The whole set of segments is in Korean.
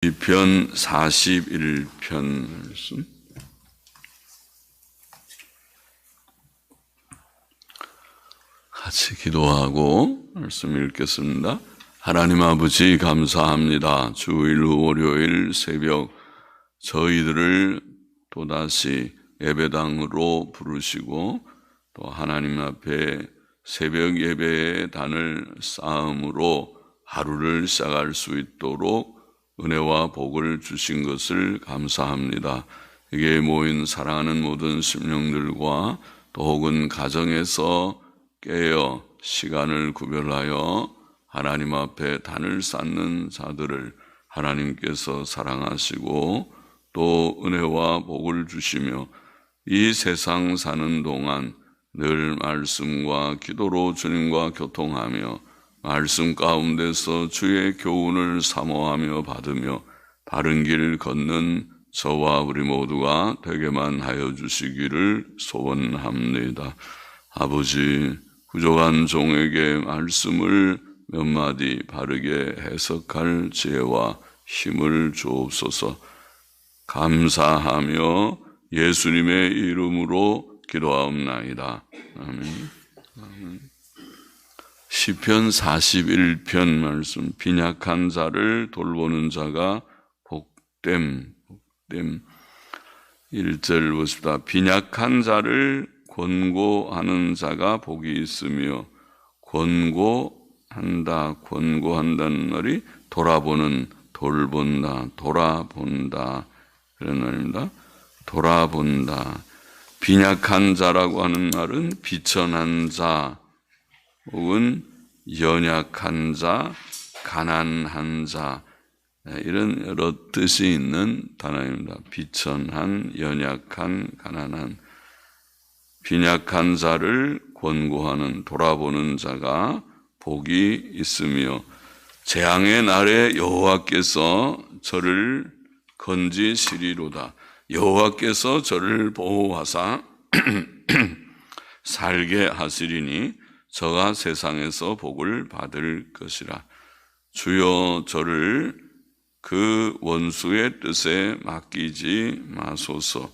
시편 41편 말씀. 같이 기도하고 말씀 읽겠습니다. 하나님 아버지 감사합니다. 주일 월요일 새벽 저희들을 또다시 예배당으로 부르시고 또 하나님 앞에 새벽 예배의 단을 쌓음으로 하루를 시작할 수 있도록 은혜와 복을 주신 것을 감사합니다. 여기에 모인 사랑하는 모든 심령들과 또 혹은 가정에서 깨어 시간을 구별하여 하나님 앞에 단을 쌓는 자들을 하나님께서 사랑하시고 또 은혜와 복을 주시며 이 세상 사는 동안 늘 말씀과 기도로 주님과 교통하며 말씀 가운데서 주의 교훈을 사모하며 받으며 바른 길 걷는 저와 우리 모두가 되게만 하여 주시기를 소원합니다. 아버지, 부족한 종에게 말씀을 몇 마디 바르게 해석할 지혜와 힘을 주옵소서. 감사하며 예수님의 이름으로 기도하옵나이다. 아멘. 시편 41편 말씀. 빈약한 자를 돌보는 자가 복됨. 1절 보십시다. 빈약한 자를 권고하는 자가 복이 있으며, 권고한다는 말이 돌아보는, 돌본다, 돌아본다 그런 말입니다. 돌아본다. 빈약한 자라고 하는 말은 비천한 자 혹은 연약한 자, 가난한 자 이런 여러 뜻이 있는 단어입니다. 비천한, 연약한, 가난한. 빈약한 자를 권고하는, 돌아보는 자가 복이 있으며 재앙의 날에 여호와께서 저를 건지시리로다. 여호와께서 저를 보호하사 살게 하시리니 저가 세상에서 복을 받을 것이라. 주여 저를 그 원수의 뜻에 맡기지 마소서.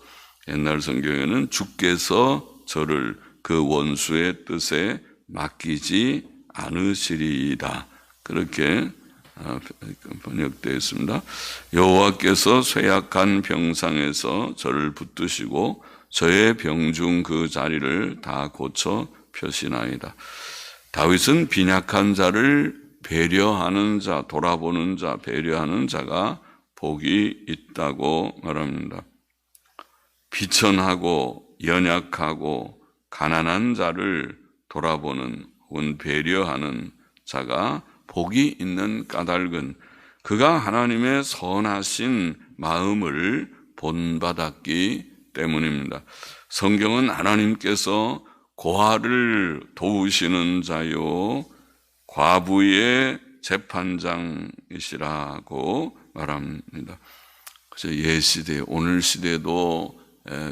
옛날 성경에는 주께서 저를 그 원수의 뜻에 맡기지 않으시리이다. 그렇게 번역되어 있습니다. 여호와께서 쇠약한 병상에서 저를 붙드시고 저의 병중 그 자리를 다 고쳐 펴시나이다. 다윗은 빈약한 자를 배려하는 자, 돌아보는 자, 배려하는 자가 복이 있다고 말합니다. 비천하고 연약하고 가난한 자를 돌아보는 혹은 배려하는 자가 복이 있는 까닭은 그가 하나님의 선하신 마음을 본받았기 때문입니다. 성경은 하나님께서 고아를 도우시는 자요 과부의 재판장이시라고 말합니다. 그래서 옛시대, 오늘 시대도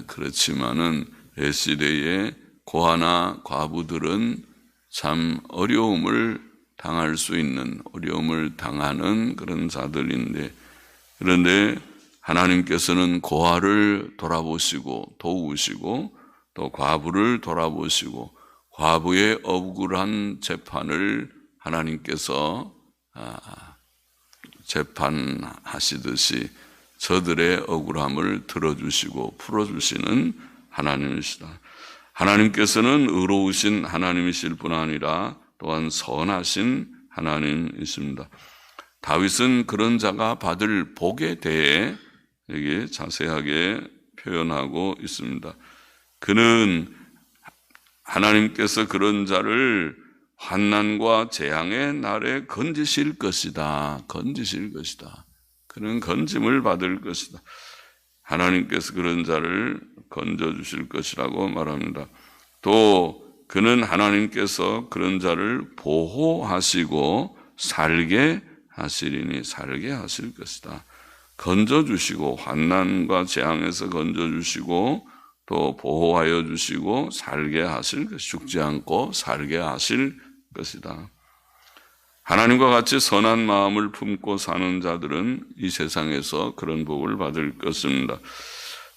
그렇지만은 옛시대의 고아나 과부들은 참 어려움을 당할 수 있는, 어려움을 당하는 그런 자들인데, 그런데 하나님께서는 고아를 돌아보시고 도우시고 또 과부를 돌아보시고 과부의 억울한 재판을 하나님께서 재판하시듯이 저들의 억울함을 들어주시고 풀어주시는 하나님이시다. 하나님께서는 의로우신 하나님이실 뿐 아니라 또한 선하신 하나님이십니다. 다윗은 그런 자가 받을 복에 대해 여기 자세하게 표현하고 있습니다. 그는 하나님께서 그런 자를 환난과 재앙의 날에 건지실 것이다. 건지실 것이다. 그는 건짐을 받을 것이다. 하나님께서 그런 자를 건져주실 것이라고 말합니다. 또 그는 하나님께서 그런 자를 보호하시고 살게 하시리니 살게 하실 것이다. 건져주시고 환난과 재앙에서 건져주시고 또 보호하여 주시고 살게 하실 것, 죽지 않고 살게 하실 것이다. 하나님과 같이 선한 마음을 품고 사는 자들은 이 세상에서 그런 복을 받을 것입니다.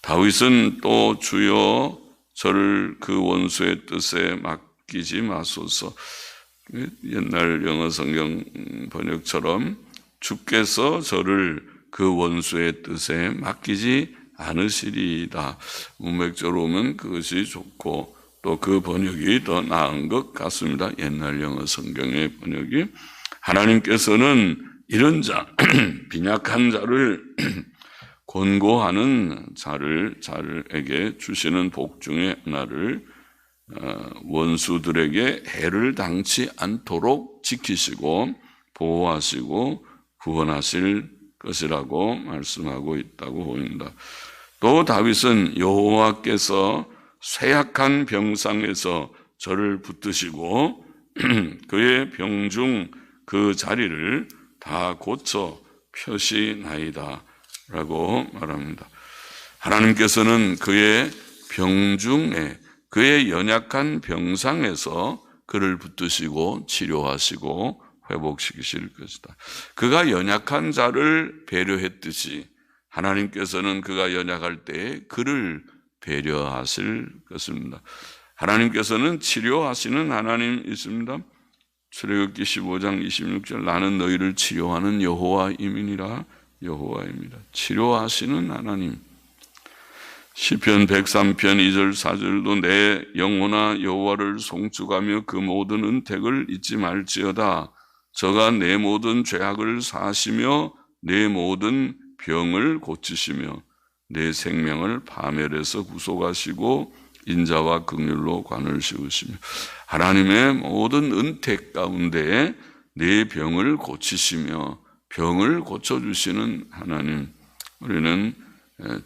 다윗은 또 주여 저를 그 원수의 뜻에 맡기지 마소서. 옛날 영어 성경 번역처럼 주께서 저를 그 원수의 뜻에 맡기지 않으시리이다. 문맥적으로 보면 그것이 좋고 또 그 번역이 더 나은 것 같습니다. 옛날 영어 성경의 번역이. 하나님께서는 이런 자, 빈약한 자를 권고하는 자들에게 주시는 복 중에 하나를 원수들에게 해를 당치 않도록 지키시고 보호하시고 구원하실 것이라고 말씀하고 있다고 보입니다. 또 다윗은 여호와께서 쇠약한 병상에서 저를 붙드시고 그의 병중 그 자리를 다 고쳐 펴시나이다 라고 말합니다. 하나님께서는 그의 병중에 그의 연약한 병상에서 그를 붙드시고 치료하시고 회복시키실 것이다. 그가 연약한 자를 배려했듯이 하나님께서는 그가 연약할 때에 그를 배려하실 것입니다. 하나님께서는 치료하시는 하나님이십니다. 출애굽기 15장 26절 나는 너희를 치료하는 여호와임이니라. 여호와입니다. 치료하시는 하나님. 시편 103편 2절 4절도 내 영혼아 여호와를 송축하며 그 모든 은택을 잊지 말지어다. 저가 내 모든 죄악을 사하시며 내 모든 병을 고치시며 내 생명을 파멸에서 구속하시고 인자와 긍휼로 관을 씌우시며 하나님의 모든 은택 가운데 내 병을 고치시며 병을 고쳐주시는 하나님, 우리는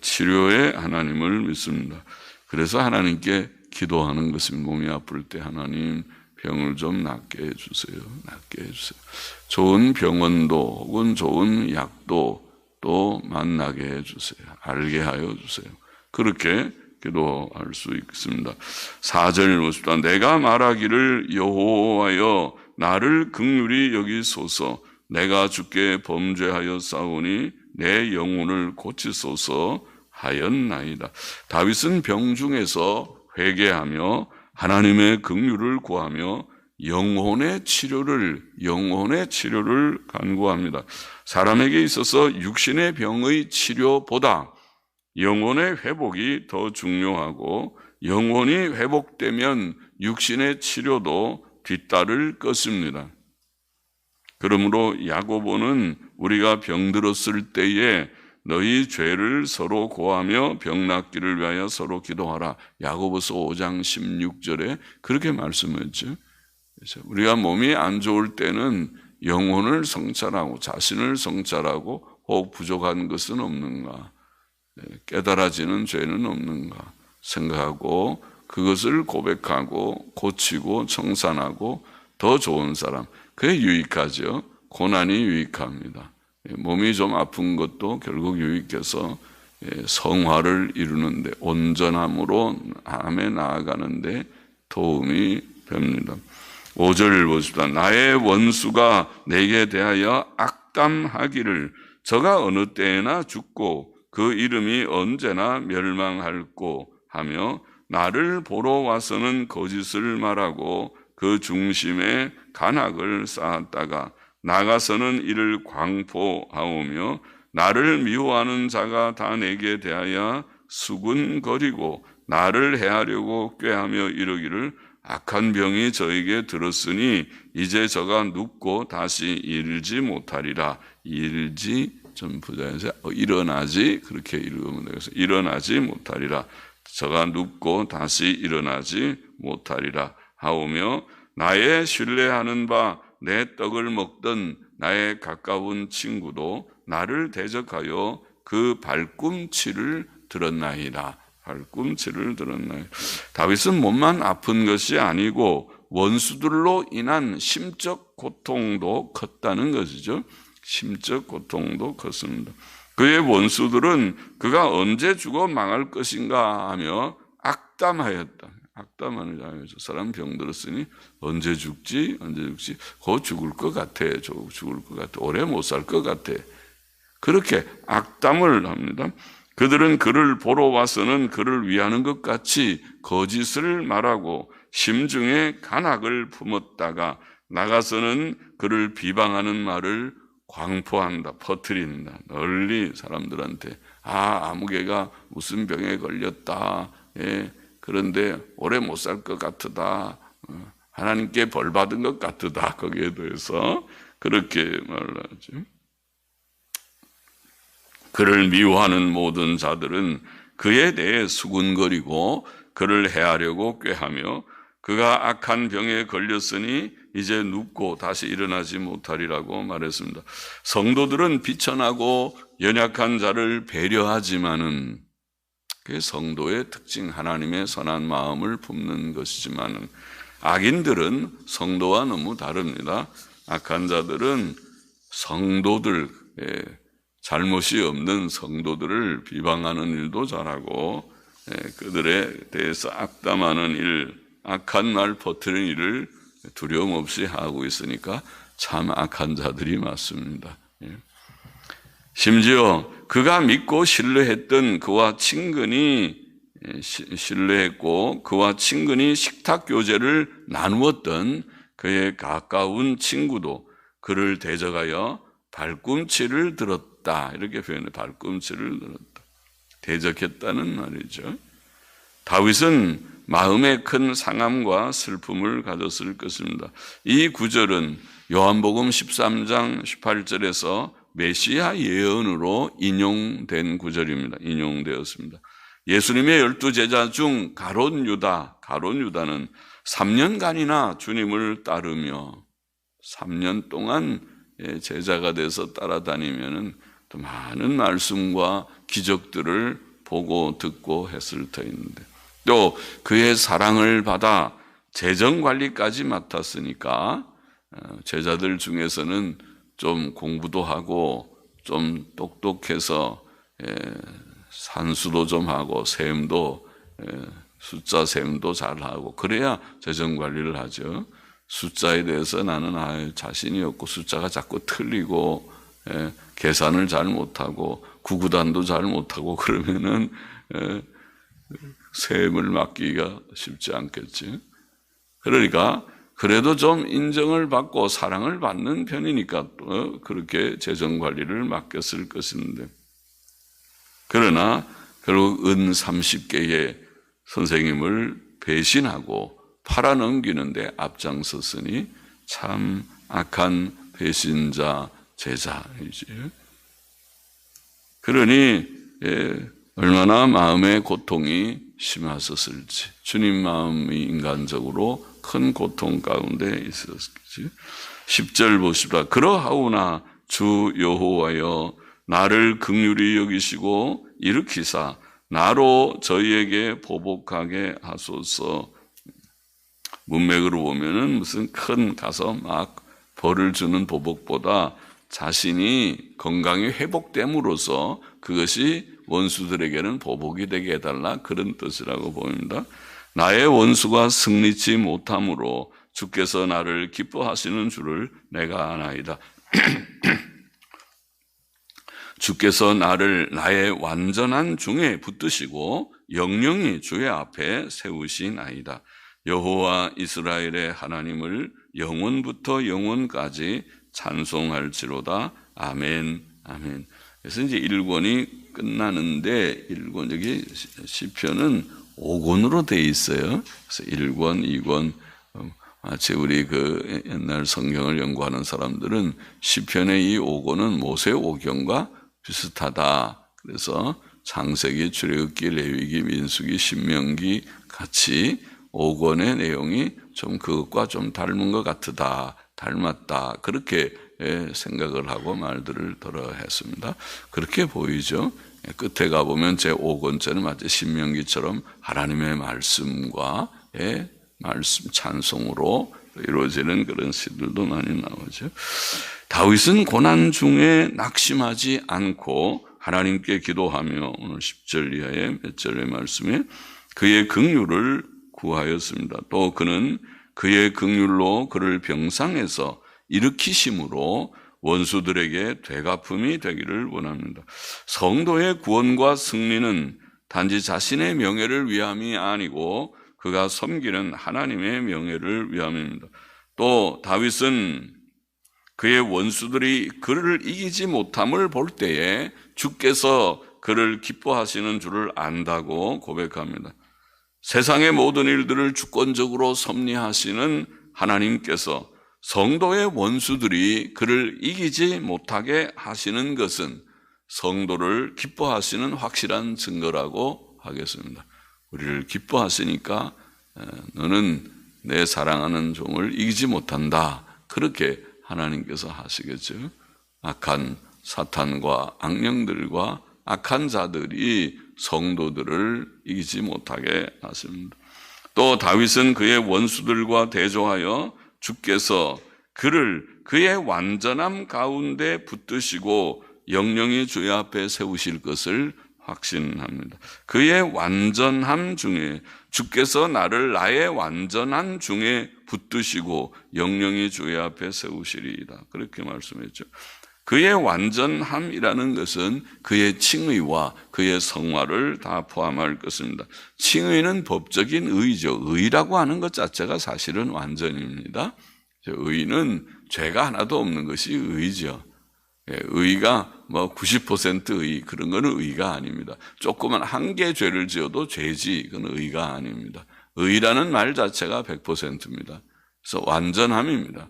치료의 하나님을 믿습니다. 그래서 하나님께 기도하는 것입니다. 몸이 아플 때 하나님 병을 좀 낫게 해주세요. 낫게 해주세요. 좋은 병원도 혹은 좋은 약도 또 만나게 해주세요. 알게 하여 주세요. 그렇게 기도할 수 있습니다. 4절 보십시다. 내가 말하기를 여호와여 나를 긍휼히 여기소서. 내가 주께 범죄하여 싸우니 내 영혼을 고치소서 하였나이다. 다윗은 병중에서 회개하며 하나님의 긍휼을 구하며 영혼의 치료를 간구합니다. 사람에게 있어서 육신의 병의 치료보다 영혼의 회복이 더 중요하고 영혼이 회복되면 육신의 치료도 뒤따를 것입니다. 그러므로 야고보는 우리가 병들었을 때에 너희 죄를 서로 고하며 병 낫기를 위하여 서로 기도하라. 야고보서 5장 16절에 그렇게 말씀했죠. 그래서 우리가 몸이 안 좋을 때는 영혼을 성찰하고 자신을 성찰하고 혹 부족한 것은 없는가, 깨달아지는 죄는 없는가 생각하고 그것을 고백하고 고치고 청산하고 더 좋은 사람, 그게 유익하죠. 고난이 유익합니다. 몸이 좀 아픈 것도 결국 유익해서 성화를 이루는데 온전함으로 함에 나아가는데 도움이 됩니다. 5절 보십시다. 나의 원수가 내게 대하여 악담하기를 저가 어느 때에나 죽고 그 이름이 언제나 멸망할꼬 하며 나를 보러 와서는 거짓을 말하고 그 중심에 간악을 쌓았다가 나가서는 이를 광포하오며 나를 미워하는 자가 다 내게 대하여 수군거리고 나를 해하려고 꾀하며 이르기를 악한 병이 저에게 들었으니 이제 저가 눕고 다시 일지 못하리라. 일지 좀 부자에서 일어나지 그렇게 읽으면 되겠어요. 일어나지 못하리라. 저가 눕고 다시 일어나지 못하리라 하오며 나의 신뢰하는 바 내 떡을 먹던 나의 가까운 친구도 나를 대적하여 그 발꿈치를 들었나이다. 발꿈치를 들었나이다. 다윗은 몸만 아픈 것이 아니고 원수들로 인한 심적 고통도 컸다는 것이죠. 심적 고통도 컸습니다. 그의 원수들은 그가 언제 죽어 망할 것인가 하며 악담하였다. 악담하는 자예요. 저 사람 병들었으니 언제 죽지? 곧 죽을 것 같아. 죽을 것 같아. 오래 못 살 것 같아. 그렇게 악담을 합니다. 그들은 그를 보러 와서는 그를 위하는 것 같이 거짓을 말하고 심중에 간악을 품었다가 나가서는 그를 비방하는 말을 광포한다, 퍼뜨린다. 널리 사람들한테 아무개가 무슨 병에 걸렸다. 그런데 오래 못 살 것 같으다. 하나님께 벌 받은 것 같으다. 거기에 대해서 그렇게 말하죠. 그를 미워하는 모든 자들은 그에 대해 수군거리고 그를 해하려고 꾀하며 그가 악한 병에 걸렸으니 이제 눕고 다시 일어나지 못하리라고 말했습니다. 성도들은 비천하고 연약한 자를 배려하지만은 그게 성도의 특징, 하나님의 선한 마음을 품는 것이지만은 악인들은 성도와 너무 다릅니다. 악한 자들은 성도들, 잘못이 없는 성도들을 비방하는 일도 잘하고 그들에 대해서 악담하는 일, 악한 말 퍼뜨리는 일을 두려움 없이 하고 있으니까 참 악한 자들이 많습니다. 심지어 그가 믿고 신뢰했던 그와 친근히 신뢰했고 그와 친근히 식탁 교제를 나누었던 그의 가까운 친구도 그를 대적하여 발꿈치를 들었다. 이렇게 표현해. 발꿈치를 들었다. 대적했다는 말이죠. 다윗은 마음에 큰 상함과 슬픔을 가졌을 것입니다. 이 구절은 요한복음 13장 18절에서 메시아 예언으로 인용된 구절입니다. 인용되었습니다. 예수님의 12제자 중 가롯 유다는 3년간이나 주님을 따르며 3년 동안 제자가 돼서 따라다니면은 또 많은 말씀과 기적들을 보고 듣고 했을 터인데 또 그의 사랑을 받아 재정 관리까지 맡았으니까 제자들 중에서는 좀 공부도 하고 좀 똑똑해서 산수도 좀 하고 셈도 숫자 셈도 잘하고 그래야 재정 관리를 하죠. 숫자에 대해서 나는 자신이 없고 숫자가 자꾸 틀리고 계산을 잘 못하고 구구단도 잘 못하고 그러면은 셈을 맡기기가 쉽지 않겠지. 그러니까 그래도 좀 인정을 받고 사랑을 받는 편이니까 또 그렇게 재정 관리를 맡겼을 것인데 그러나 결국 은 30개의 선생님을 배신하고 팔아넘기는데 앞장섰으니 참 악한 배신자 제자이지. 그러니 얼마나 마음의 고통이 심하셨을지 주님 마음이 인간적으로 큰 고통 가운데 있었지. 10절 보시라. 그러하오나 주 여호와여 나를 긍휼히 여기시고 일으키사 나로 저희에게 보복하게 하소서. 문맥으로 보면은 무슨 큰 가서 막 벌을 주는 보복보다 자신이 건강이 회복됨으로써 그것이 원수들에게는 보복이 되게 해달라 그런 뜻이라고 보입니다. 나의 원수가 승리치 못함으로 주께서 나를 기뻐하시는 줄을 내가 아나이다. 주께서 나를 나의 완전한 중에 붙드시고 영영이 주의 앞에 세우시나이다. 여호와 이스라엘의 하나님을 영원부터 영원까지 찬송할지로다. 아멘, 아멘. 그래서 이제 1권이 끝나는데 1권 여기 시편은 5권으로 돼 있어요. 그래서 1권, 2권 마치 우리 그 옛날 성경을 연구하는 사람들은 시편의 이 5권은 모세 5경과 비슷하다. 그래서 창세기, 출애굽기, 레위기, 민수기, 신명기 같이 5권의 내용이 좀 그것과 좀 닮은 것 같다, 닮았다 그렇게 생각을 하고 말들을 들어 했습니다. 그렇게 보이죠. 끝에 가보면 제 5권째는 마치 신명기처럼 하나님의 말씀과 말씀 찬송으로 이루어지는 그런 시들도 많이 나오죠. 다윗은 고난 중에 낙심하지 않고 하나님께 기도하며 오늘 10절 이하의 몇 절의 말씀에 그의 긍휼을 구하였습니다. 또 그는 그의 긍휼로 그를 병상에서 일으키심으로 원수들에게 되갚음이 되기를 원합니다. 성도의 구원과 승리는 단지 자신의 명예를 위함이 아니고 그가 섬기는 하나님의 명예를 위함입니다. 또 다윗은 그의 원수들이 그를 이기지 못함을 볼 때에 주께서 그를 기뻐하시는 줄을 안다고 고백합니다. 세상의 모든 일들을 주권적으로 섭리하시는 하나님께서 성도의 원수들이 그를 이기지 못하게 하시는 것은 성도를 기뻐하시는 확실한 증거라고 하겠습니다. 우리를 기뻐하시니까 너는 내 사랑하는 종을 이기지 못한다. 그렇게 하나님께서 하시겠죠. 악한 사탄과 악령들과 악한 자들이 성도들을 이기지 못하게 하십니다. 또 다윗은 그의 원수들과 대조하여 주께서 그를 그의 완전함 가운데 붙드시고 영영이 주의 앞에 세우실 것을 확신합니다. 그의 완전함 중에 주께서 나를 나의 완전한 중에 붙드시고 영영이 주의 앞에 세우시리이다. 그렇게 말씀했죠. 그의 완전함이라는 것은 그의 칭의와 그의 성화를 다 포함할 것입니다. 칭의는 법적인 의죠. 의라고 하는 것 자체가 사실은 완전입니다. 의는 죄가 하나도 없는 것이 의죠. 의가 90% 의 그런 거는 의가 아닙니다. 조그만 한 개 죄를 지어도 죄지 그건 의가 아닙니다. 의라는 말 자체가 100%입니다. 그래서 완전함입니다.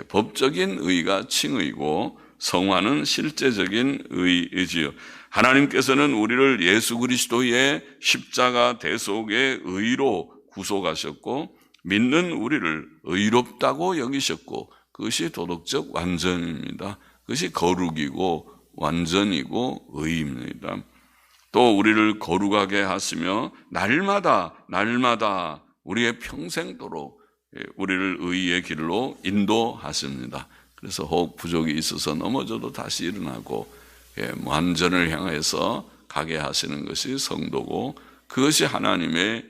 법적인 의가 칭의고 성화는 실제적인 의이지요. 하나님께서는 우리를 예수 그리스도의 십자가 대속의 의로 구속하셨고 믿는 우리를 의롭다고 여기셨고 그것이 도덕적 완전입니다. 그것이 거룩이고 완전이고 의입니다. 또 우리를 거룩하게 하시며 날마다 우리의 평생도록 우리를 의의 길로 인도하십니다. 그래서 혹 부족이 있어서 넘어져도 다시 일어나고 완전을 향해서 가게 하시는 것이 성도고 그것이 하나님의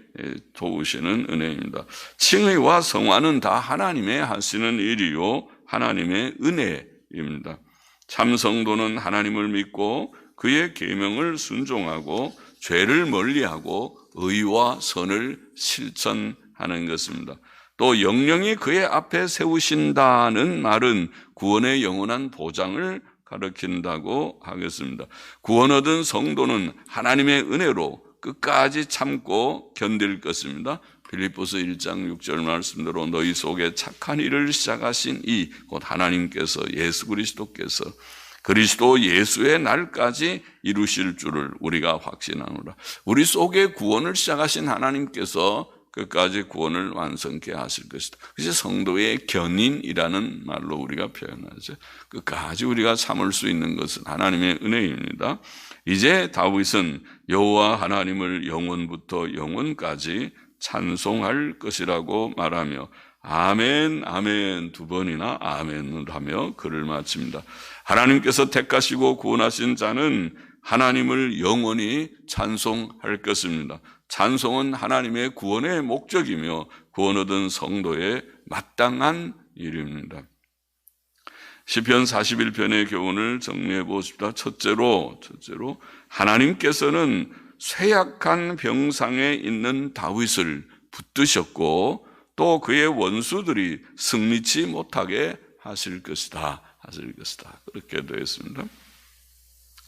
도우시는 은혜입니다. 칭의와 성화는 다 하나님의 하시는 일이요 하나님의 은혜입니다. 참 성도는 하나님을 믿고 그의 계명을 순종하고 죄를 멀리하고 의와 선을 실천하는 것입니다. 또 영영이 그의 앞에 세우신다는 말은 구원의 영원한 보장을 가리킨다고 하겠습니다. 구원 얻은 성도는 하나님의 은혜로 끝까지 참고 견딜 것입니다. 빌립보서 1장 6절 말씀대로 너희 속에 착한 일을 시작하신 이 곧 하나님께서 예수 그리스도께서 그리스도 예수의 날까지 이루실 줄을 우리가 확신하노라. 우리 속에 구원을 시작하신 하나님께서 끝까지 구원을 완성케 하실 것이다. 그래서 성도의 견인이라는 말로 우리가 표현하죠. 끝까지 우리가 참을 수 있는 것은 하나님의 은혜입니다. 이제 다윗은 여호와 하나님을 영원부터 영원까지 찬송할 것이라고 말하며 아멘 아멘 두 번이나 아멘을 하며 글을 마칩니다. 하나님께서 택하시고 구원하신 자는 하나님을 영원히 찬송할 것입니다. 찬송은 하나님의 구원의 목적이며 구원 얻은 성도의 마땅한 일입니다. 시편 41편의 교훈을 정리해 보십시다. 첫째로 하나님께서는 쇠약한 병상에 있는 다윗을 붙드셨고 또 그의 원수들이 승리치 못하게 하실 것이다. 그렇게 되어 있습니다.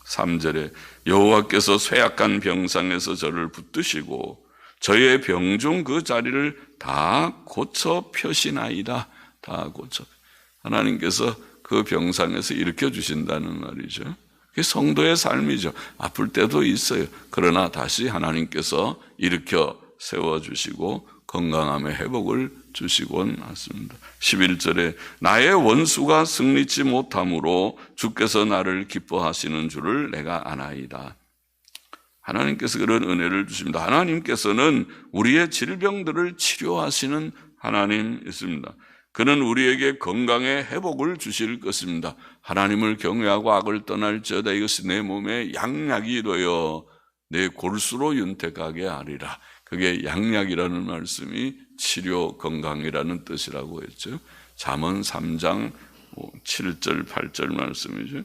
3절에 여호와께서 쇠약한 병상에서 저를 붙드시고 저의 병중 그 자리를 다 고쳐 펴시나이다. 다 고쳐. 하나님께서 그 병상에서 일으켜 주신다는 말이죠. 그게 성도의 삶이죠. 아플 때도 있어요. 그러나 다시 하나님께서 일으켜 세워주시고 건강함의 회복을 주시곤 하십니다. 11절에 나의 원수가 승리치 못함으로 주께서 나를 기뻐하시는 줄을 내가 아나이다. 하나님께서 그런 은혜를 주십니다. 하나님께서는 우리의 질병들을 치료하시는 하나님이십니다. 그는 우리에게 건강의 회복을 주실 것입니다. 하나님을 경외하고 악을 떠날지어다. 이것이 내 몸에 양약이 되어 내 골수로 윤택하게 하리라. 그게 양약이라는 말씀이 치료, 건강이라는 뜻이라고 했죠. 잠언 3장 7절, 8절 말씀이죠.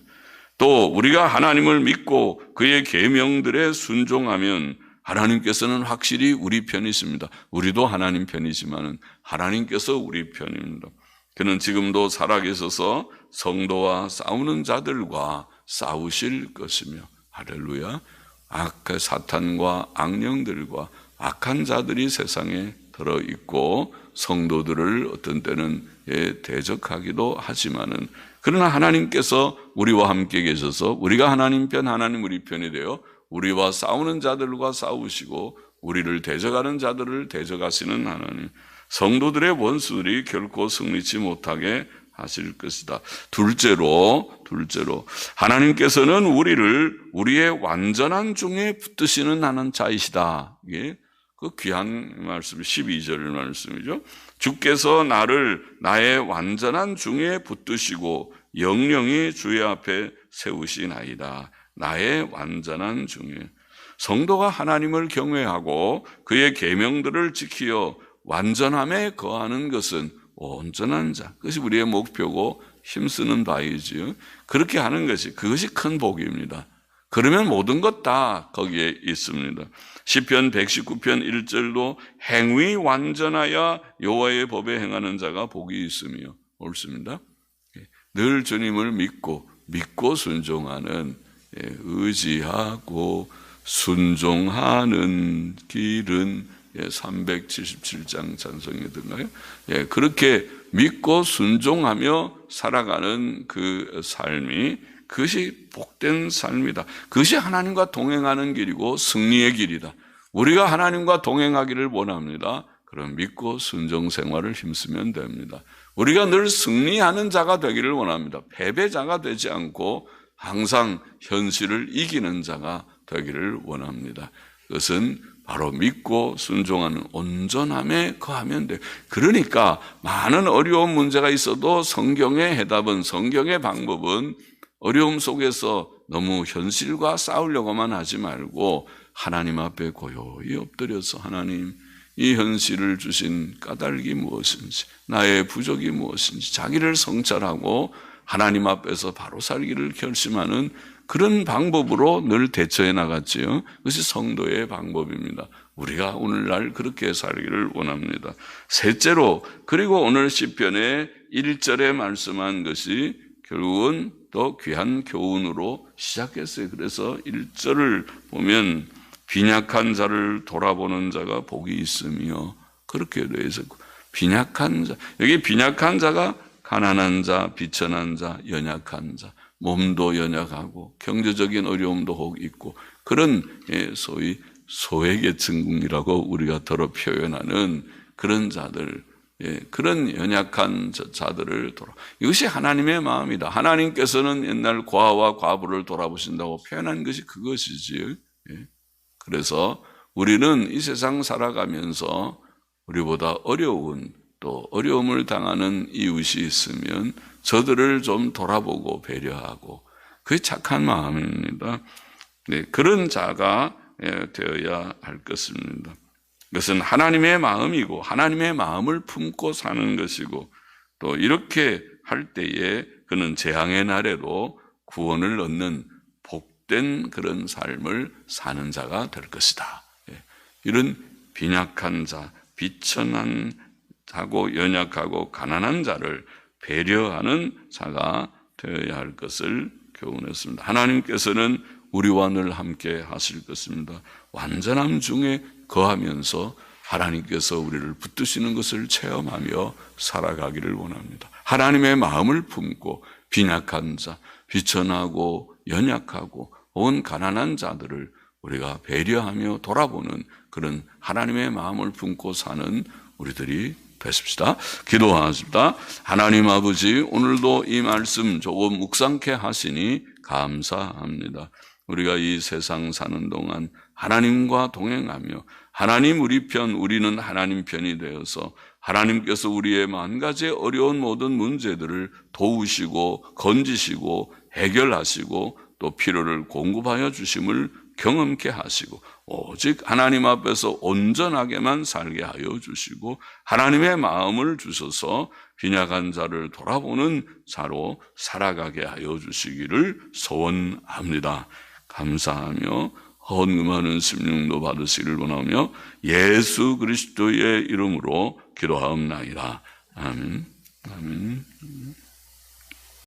또 우리가 하나님을 믿고 그의 계명들에 순종하면 하나님께서는 확실히 우리 편이십니다. 우리도 하나님 편이지만 하나님께서 우리 편입니다. 그는 지금도 살아계셔서 성도와 싸우는 자들과 싸우실 것이며, 할렐루야, 사탄과 악령들과 악한 자들이 세상에 들어있고 성도들을 어떤 때는 대적하기도 하지만은, 그러나 하나님께서 우리와 함께 계셔서 우리가 하나님 편, 하나님 우리 편이 되어 우리와 싸우는 자들과 싸우시고 우리를 대적하는 자들을 대적하시는 하나님, 성도들의 원수들이 결코 승리치 못하게 하실 것이다. 둘째로 하나님께서는 우리를 우리의 완전한 중에 붙드시는 하는 자이시다. 이게 그 귀한 말씀, 12절 말씀이죠. 주께서 나를 나의 완전한 중에 붙드시고 영영이 주의 앞에 세우시나이다. 나의 완전한 중에. 성도가 하나님을 경외하고 그의 계명들을 지키어 완전함에 거하는 것은 온전한 자, 그것이 우리의 목표고 힘쓰는 바이지요. 그렇게 하는 것이, 그것이 큰 복입니다. 그러면 모든 것 다 거기에 있습니다. 시편 119편 1절도 행위 완전하여 여호와의 법에 행하는 자가 복이 있으며, 옳습니다. 늘 주님을 믿고 순종하는, 의지하고 순종하는 길은 377장 찬송이던가요? 그렇게 믿고 순종하며 살아가는 그 삶이, 그것이 복된 삶이다. 그것이 하나님과 동행하는 길이고 승리의 길이다. 우리가 하나님과 동행하기를 원합니다. 그럼 믿고 순종 생활을 힘쓰면 됩니다. 우리가 늘 승리하는 자가 되기를 원합니다. 패배자가 되지 않고 항상 현실을 이기는 자가 되기를 원합니다. 그것은 바로 믿고 순종하는 온전함에 거하면 돼요. 그러니까 많은 어려운 문제가 있어도 성경의 해답은, 성경의 방법은 어려움 속에서 너무 현실과 싸우려고만 하지 말고 하나님 앞에 고요히 엎드려서, 하나님, 이 현실을 주신 까닭이 무엇인지, 나의 부족이 무엇인지 자기를 성찰하고 하나님 앞에서 바로 살기를 결심하는 그런 방법으로 늘 대처해 나갔지요. 그것이 성도의 방법입니다. 우리가 오늘날 그렇게 살기를 원합니다. 셋째로, 그리고 오늘 시편의 1절에 말씀한 것이 결국은 더 귀한 교훈으로 시작했어요. 그래서 1절을 보면 빈약한 자를 돌아보는 자가 복이 있으며, 그렇게 되어 있었고, 빈약한 자, 여기 빈약한 자가 가난한 자, 비천한 자, 연약한 자, 몸도 연약하고 경제적인 어려움도 혹 있고, 그런 소위 소외계층이라고 우리가 더러 표현하는 그런 자들, 그런 연약한 자들을 이것이 하나님의 마음이다. 하나님께서는 옛날 고아와 과부를 돌아보신다고 표현한 것이 그것이지. 그래서 우리는 이 세상 살아가면서 우리보다 어려운, 또 어려움을 당하는 이웃이 있으면 저들을 좀 돌아보고 배려하고, 그게 착한 마음입니다. 그런 자가 되어야 할 것입니다. 그것은 하나님의 마음이고 하나님의 마음을 품고 사는 것이고, 또 이렇게 할 때에 그는 재앙의 날에도 구원을 얻는 복된 그런 삶을 사는 자가 될 것이다. 이런 빈약한 자, 비천하고 연약하고 가난한 자를 배려하는 자가 되어야 할 것을 교훈했습니다. 하나님께서는 우리와 늘 함께 하실 것입니다. 완전함 중에 거하면서 하나님께서 우리를 붙드시는 것을 체험하며 살아가기를 원합니다. 하나님의 마음을 품고 빈약한 자, 비천하고 연약하고 온 가난한 자들을 우리가 배려하며 돌아보는 그런 하나님의 마음을 품고 사는 우리들이 되십시다. 기도하십시다. 하나님 아버지, 오늘도 이 말씀 조금 묵상케 하시니 감사합니다. 우리가 이 세상 사는 동안 하나님과 동행하며 하나님 우리 편, 우리는 하나님 편이 되어서 하나님께서 우리의 만 가지 어려운 모든 문제들을 도우시고 건지시고 해결하시고 또 필요를 공급하여 주심을 경험케 하시고 오직 하나님 앞에서 온전하게만 살게 하여 주시고 하나님의 마음을 주셔서 빈약한 자를 돌아보는 자로 살아가게 하여 주시기를 소원합니다. 감사하며 헌금하는 심령도 받으시기를 원하며 예수 그리스도의 이름으로 기도하옵나이다. 아멘. 아멘.